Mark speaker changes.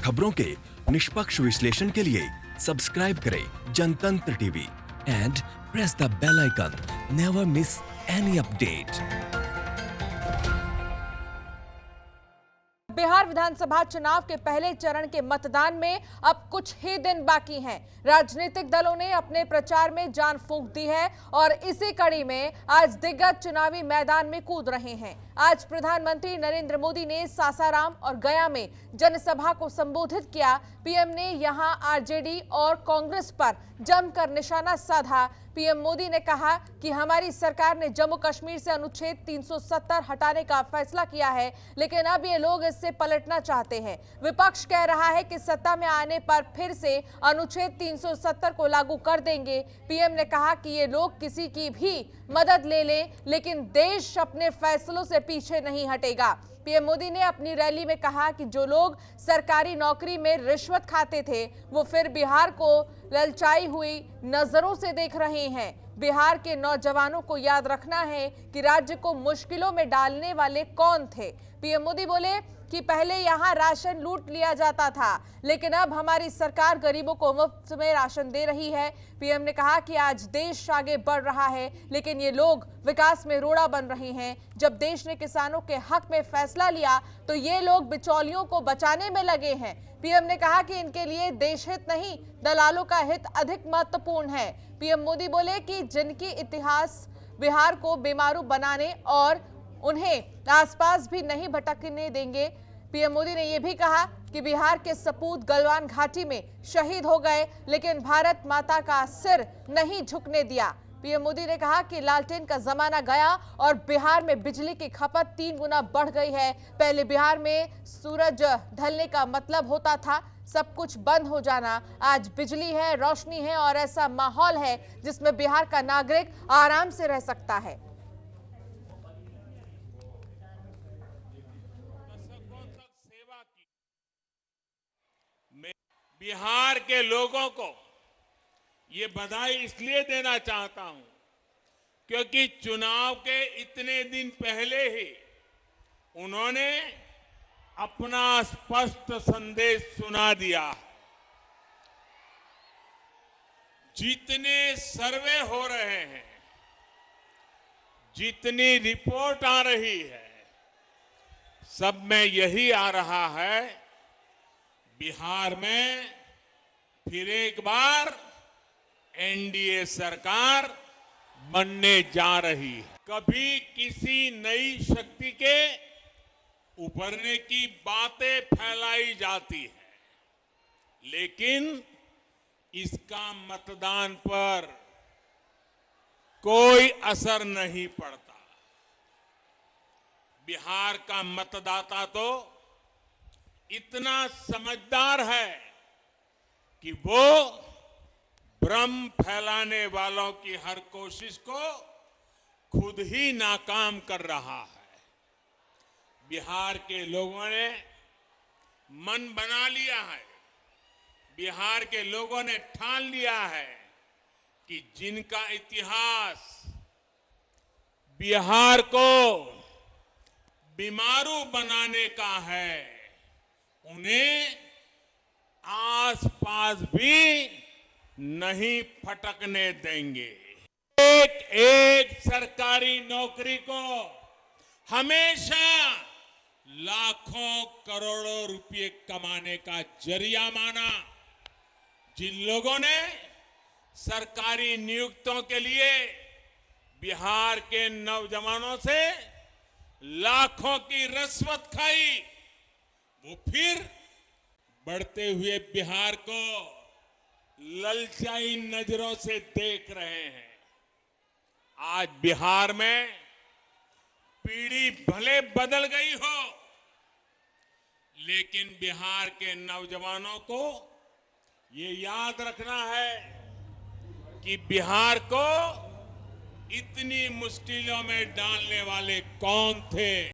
Speaker 1: खबरों के निष्पक्ष विश्लेषण के लिए सब्सक्राइब करें Jantantra TV and press the bell icon. Never miss any update.
Speaker 2: Bihar विधानसभा चुनाव के पहले चरण के मतदान में अब कुछ ही दिन बाकी हैं। राजनीतिक दलों ने अपने प्रचार में जान फूंक दी है और इसी कड़ी में आज दिग्गज चुनावी मैदान में कूद रहे हैं। आज प्रधानमंत्री नरेंद्र मोदी ने सासाराम और गया में जनसभा को संबोधित किया। पीएम ने यहां आरजेडी और कांग्रेस पर जमकर निशाना साधा। पीएम मोदी ने कहा कि हमारी सरकार ने जम्मू कश्मीर से अनुच्छेद 370 हटाने का फैसला किया है, लेकिन अब ये लोग इससे पलटना चाहते हैं। विपक्ष कह रहा है कि सत्ता में आने पर फिर से अनुच्छेद 370 को लागू कर देंगे। पीएम ने कहा कि ये लोग किसी की भी मदद ले लें, लेकिन देश अपने फैसलों से पीछे नहीं हटेगा। पीएम मोदी ने अपनी रैली में कहा कि जो लोग सरकारी नौकरी में रिश्वत खाते थे, वो फिर बिहार को ललचाई हुई नजरों से देख रहे हैं। बिहार के नौजवानों को याद रखना है कि राज्य को मुश्किलों में डालने वाले कौन थे। पीएम मोदी बोले कि पहले यहां राशन लूट लिया जाता था, लेकिन अब हमारी सरकार गरीबों को मुफ्त में राशन दे रही है। पीएम ने कहा कि आज देश आगे बढ़ रहा है, लेकिन ये लोग विकास में रोड़ा बन रहे हैं। जब देश ने किसानों के हक में फैसला लिया तो ये लोग बिचौलियों को बचाने में लगे हैं। पीएम ने कहा कि इनके लिए देश हित नहीं, दलालों का हित अधिक महत्वपूर्ण है। पीएम मोदी बोले कि जिनकी इतिहास बिहार को बेमारू बनाने और उन्हें आसपास भी नहीं भटकने देंगे। पीएम मोदी ने यह भी कहा कि बिहार के सपूत गलवान घाटी में शहीद हो गए, लेकिन भारत माता का सिर नहीं झुकने दिया। पीएम मोदी ने कहा कि लालटेन का जमाना गया और बिहार में बिजली की खपत 3 गुना बढ़ गई है। पहले बिहार में सूरज ढलने का मतलब होता था सब कुछ बंद हो जाना। आज बिजली है, रोशनी है और ऐसा माहौल है जिसमें बिहार का नागरिक आराम से रह सकता है।
Speaker 3: बिहार के लोगों को ये बधाई इसलिए देना चाहता हूं क्योंकि चुनाव के इतने दिन पहले ही उन्होंने अपना स्पष्ट संदेश सुना दिया। जितने सर्वे हो रहे हैं, जितनी रिपोर्ट आ रही है, सब में यही आ रहा है, बिहार में फिर एक बार एनडीए सरकार बनने जा रही है। कभी किसी नई शक्ति के उभरने की बातें फैलाई जाती है, लेकिन इसका मतदान पर कोई असर नहीं पड़ता। बिहार का मतदाता तो इतना समझदार है कि वो भ्रम फैलाने वालों की हर कोशिश को खुद ही नाकाम कर रहा है। बिहार के लोगों ने मन बना लिया है, बिहार के लोगों ने ठान लिया है कि जिनका इतिहास बिहार को बीमारू बनाने का है, उन्हें आसपास भी नहीं फटकने देंगे। एक एक सरकारी नौकरी को हमेशा लाखों करोड़ों रुपए कमाने का जरिया माना। जिन लोगों ने सरकारी नियुक्तियों के लिए बिहार के नौजवानों से लाखों की रिश्वत खाई, वो फिर बढ़ते हुए बिहार को ललचाई नजरों से देख रहे हैं। आज बिहार में पीढ़ी भले बदल गई हो, लेकिन बिहार के नौजवानों को ये याद रखना है कि बिहार को इतनी मुश्किलों में डालने वाले कौन थे।